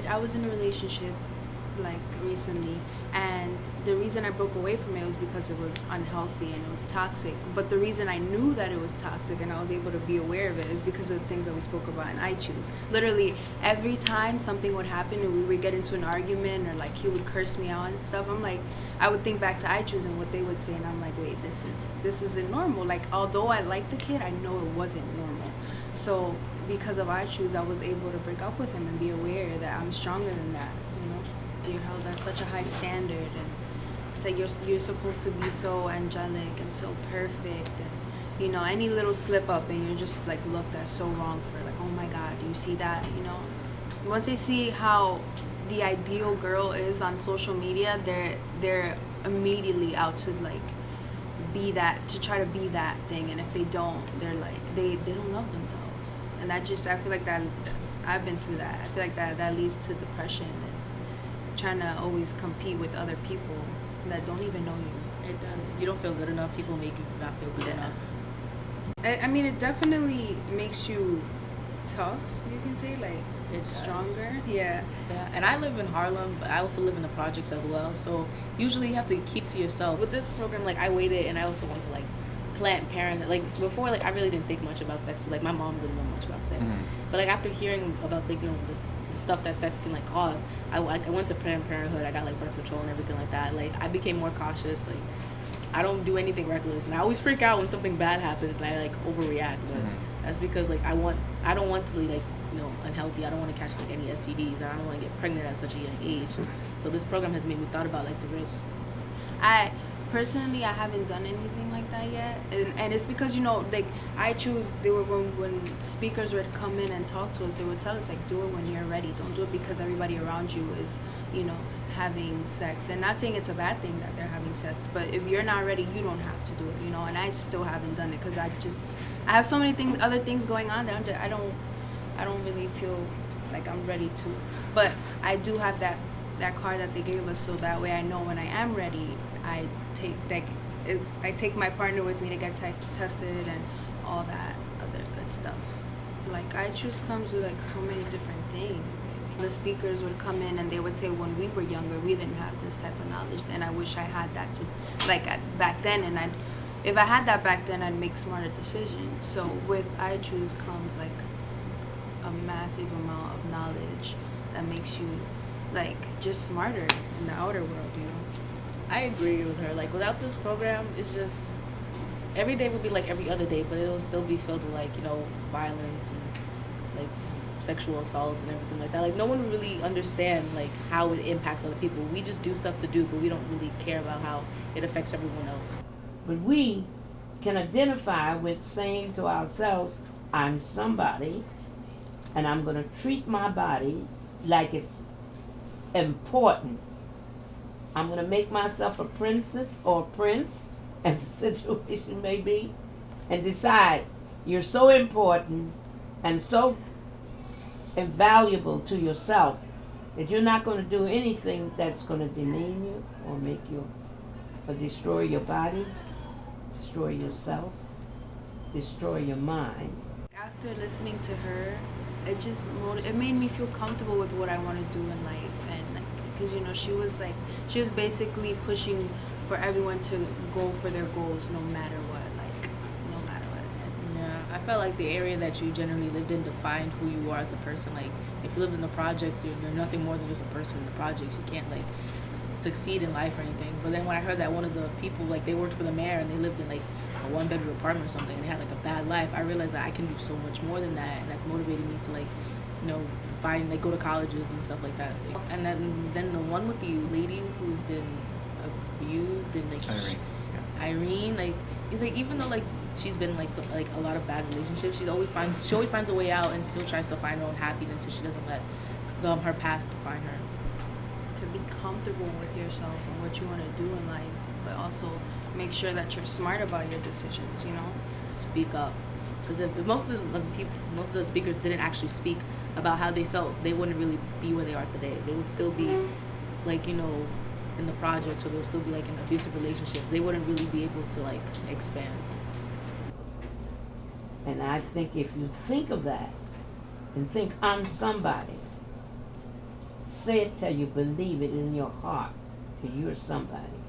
I was in a relationship like recently, and the reason I broke away from it was because it was unhealthy and it was toxic. But the reason I knew that it was toxic and I was able to be aware of it is because of the things that we spoke about in iChoose. Literally every time something would happen and we would get into an argument or like he would curse me out and stuff, I'm like, I would think back to iChoose and what they would say, and I'm like, wait, this isn't normal. Like, although I like the kid, I know it wasn't normal. So because of iChoose, I was able to break up with him and be aware that I'm stronger than that. You know, you're held at such a high standard, and it's like you're supposed to be so angelic and so perfect, and you know, any little slip up and you're just like looked at so wrong for like, oh my God, do you see that? You know, once they see how the ideal girl is on social media, they're immediately out to like be that, to try to be that thing, and if they don't, they're like they don't love themselves. And that just, I feel like that I've been through that. I feel like that leads to depression and trying to always compete with other people that don't even know you. It does. You don't feel good enough. People make you not feel good enough. I mean, it definitely makes you tough, you can say, like It stronger. Yeah. Yeah, and I live in Harlem, but I also live in the projects as well. So usually you have to keep to yourself. With this program, like I waited, and I also went to like Planned Parenthood. Like before, like I really didn't think much about sex. Like my mom didn't know much about sex. But like after hearing about like the stuff that sex can like cause, I went to Planned Parenthood. I got like birth control and everything like that. Like I became more cautious. Like I don't do anything reckless, and I always freak out when something bad happens, and I like overreact. But that's because like I don't want to be like, you know, unhealthy. I don't want to catch like any STDs, and I don't want to get pregnant at such a young age. So this program has made me thought about like the risks. I personally, I haven't done anything like that yet, and it's because, you know, like iChoose, they were when speakers would come in and talk to us, they would tell us like, do it when you're ready. Don't do it because everybody around you is, you know, having sex. And not saying it's a bad thing that they're having sex, but if you're not ready, you don't have to do it, you know. And I still haven't done it because I have so many things, other things going on that I don't really feel like I'm ready to. But I do have that card that they gave us, so that way I know when I am ready, I take my partner with me to get tested and all that other good stuff. Like iChoose comes with like so many different things. The speakers would come in and they would say, when we were younger, we didn't have this type of knowledge, and I wish I had that back then, and if I had that back then, I'd make smarter decisions. So with iChoose comes like a massive amount of knowledge that makes you like just smarter in the outer world, you know. I agree with her. Like without this program, it's just every day would be like every other day, but it'll still be filled with like, you know, violence and like sexual assaults and everything like that. Like no one really understand like how it impacts other people. We just do stuff to do, but we don't really care about how it affects everyone else. But we can identify with saying to ourselves, I'm somebody, and I'm going to treat my body like it's important. I'm going to make myself a princess or a prince, as the situation may be, and decide you're so important and so invaluable to yourself that you're not going to do anything that's going to demean you or make you or destroy your body, destroy yourself, destroy your mind. After listening to her, it made me feel comfortable with what I want to do in life, and like, because you know, she was basically pushing for everyone to go for their goals no matter what. Yeah, I felt like the area that you generally lived in defined who you are as a person. Like if you lived in the projects, you're nothing more than just a person in the projects. You can't like succeed in life or anything. But then when I heard that one of the people, like they worked for the mayor and they lived in like a 1-bedroom apartment or something, and they had like a bad life, I realized that I can do so much more than that, and that's motivated me to like, you know, go to colleges and stuff like that. And then the one with the lady who's been abused and like Irene, like it's like even though like she's been like like a lot of bad relationships, she always finds a way out and still tries to find her own happiness, so she doesn't let her past define her. To be comfortable with yourself and what you want to do in life, but also make sure that you're smart about your decisions, you know. Speak up, because if most of the speakers didn't actually speak about how they felt, they wouldn't really be where they are today. They would still be like, you know, in the projects, or they'll still be like in abusive relationships. They wouldn't really be able to like expand. And I think if you think of that and think I'm somebody, Say it till you believe it in your heart that you're somebody.